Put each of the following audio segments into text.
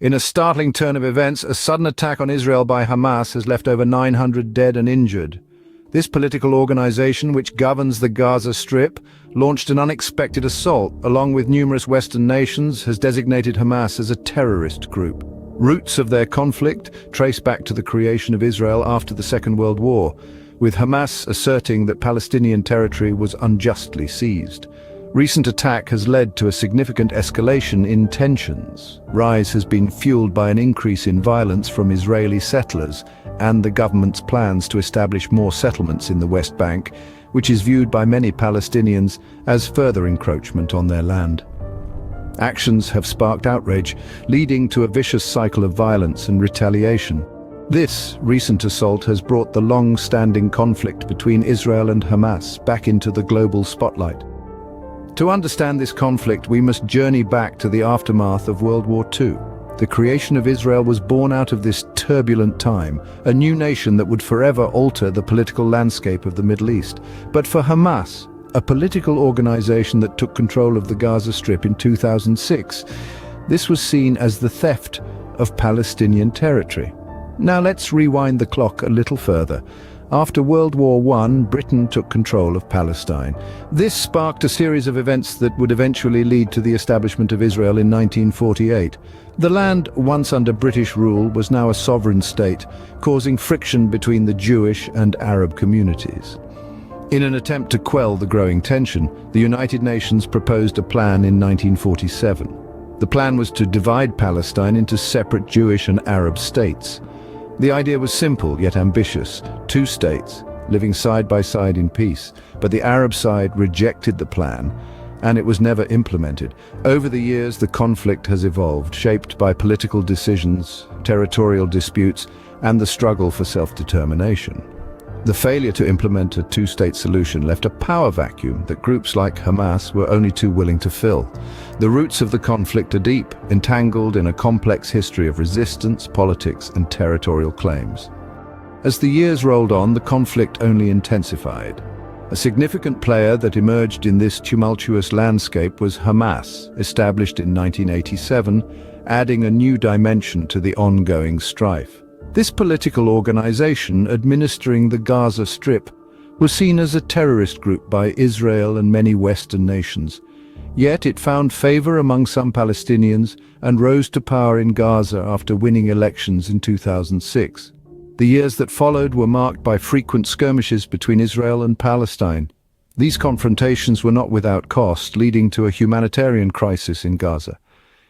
In a startling turn of events, a sudden attack on Israel by Hamas has left over 900 dead and injured. This political organization, which governs the Gaza Strip, launched an unexpected assault, along with numerous Western nations, has designated Hamas as a terrorist group. Roots of their conflict trace back to the creation of Israel after the Second World War, with Hamas asserting that Palestinian territory was unjustly seized. Recent attack has led to a significant escalation in tensions. Rise has been fueled by an increase in violence from Israeli settlers and the government's plans to establish more settlements in the West Bank, which is viewed by many Palestinians as further encroachment on their land. Actions have sparked outrage, leading to a vicious cycle of violence and retaliation. This recent assault has brought the long-standing conflict between Israel and Hamas back into the global spotlight. To understand this conflict, we must journey back to the aftermath of World War II. The creation of Israel was born out of this turbulent time, a new nation that would forever alter the political landscape of the Middle East. But for Hamas, a political organization that took control of the Gaza Strip in 2006, this was seen as the theft of Palestinian territory. Now let's rewind the clock a little further. After World War I, Britain took control of Palestine. This sparked a series of events that would eventually lead to the establishment of Israel in 1948. The land, once under British rule, was now a sovereign state, causing friction between the Jewish and Arab communities. In an attempt to quell the growing tension, the United Nations proposed a plan in 1947. The plan was to divide Palestine into separate Jewish and Arab states. The idea was simple yet ambitious: two states, living side by side in peace. But the Arab side rejected the plan, and it was never implemented. Over the years, the conflict has evolved, shaped by political decisions, territorial disputes, and the struggle for self-determination. The failure to implement a two-state solution left a power vacuum that groups like Hamas were only too willing to fill. The roots of the conflict are deep, entangled in a complex history of resistance, politics, and territorial claims. As the years rolled on, the conflict only intensified. A significant player that emerged in this tumultuous landscape was Hamas, established in 1987, adding a new dimension to the ongoing strife. This political organization, administering the Gaza Strip, was seen as a terrorist group by Israel and many Western nations. Yet it found favor among some Palestinians and rose to power in Gaza after winning elections in 2006. The years that followed were marked by frequent skirmishes between Israel and Palestine. These confrontations were not without cost, leading to a humanitarian crisis in Gaza.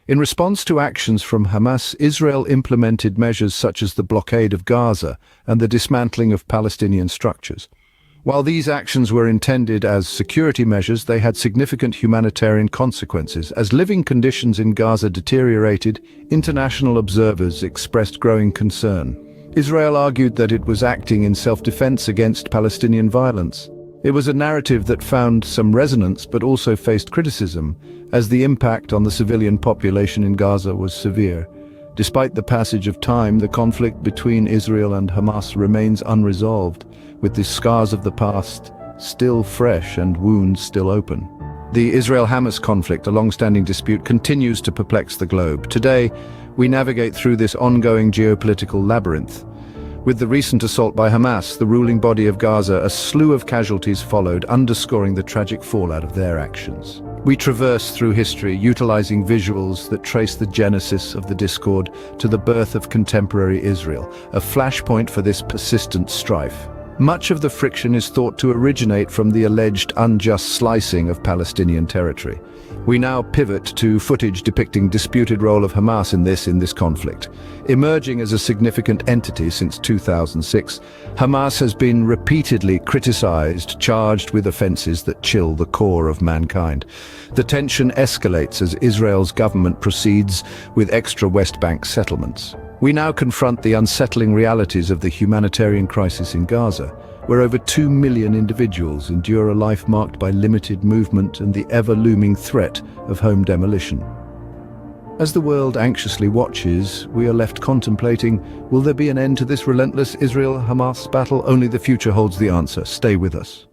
In response to actions from Hamas, Israel implemented measures such as the blockade of Gaza and the dismantling of Palestinian structures. While these actions were intended as security measures, they had significant humanitarian consequences. As living conditions in Gaza deteriorated, international observers expressed growing concern. Israel argued that it was acting in self-defense against Palestinian violence. It was a narrative that found some resonance but also faced criticism, as the impact on the civilian population in Gaza was severe. Despite the passage of time, the conflict between Israel and Hamas remains unresolved, with the scars of the past still fresh and wounds still open. The Israel-Hamas conflict, a long-standing dispute, continues to perplex the globe. Today, we navigate through this ongoing geopolitical labyrinth. With the recent assault by Hamas, the ruling body of Gaza, a slew of casualties followed, underscoring the tragic fallout of their actions. We traverse through history, utilizing visuals that trace the genesis of the discord to the birth of contemporary Israel, a flashpoint for this persistent strife. Much of the friction is thought to originate from the alleged unjust slicing of Palestinian territory. We now pivot to footage depicting disputed role of Hamas in this conflict. Emerging as a significant entity since 2006, Hamas has been repeatedly criticized, charged with offenses that chill the core of mankind. The tension escalates as Israel's government proceeds with extra West Bank settlements. We now confront the unsettling realities of the humanitarian crisis in Gaza, where over 2 million individuals endure a life marked by limited movement and the ever-looming threat of home demolition. As the world anxiously watches, we are left contemplating, will there be an end to this relentless Israel-Hamas battle? Only the future holds the answer. Stay with us.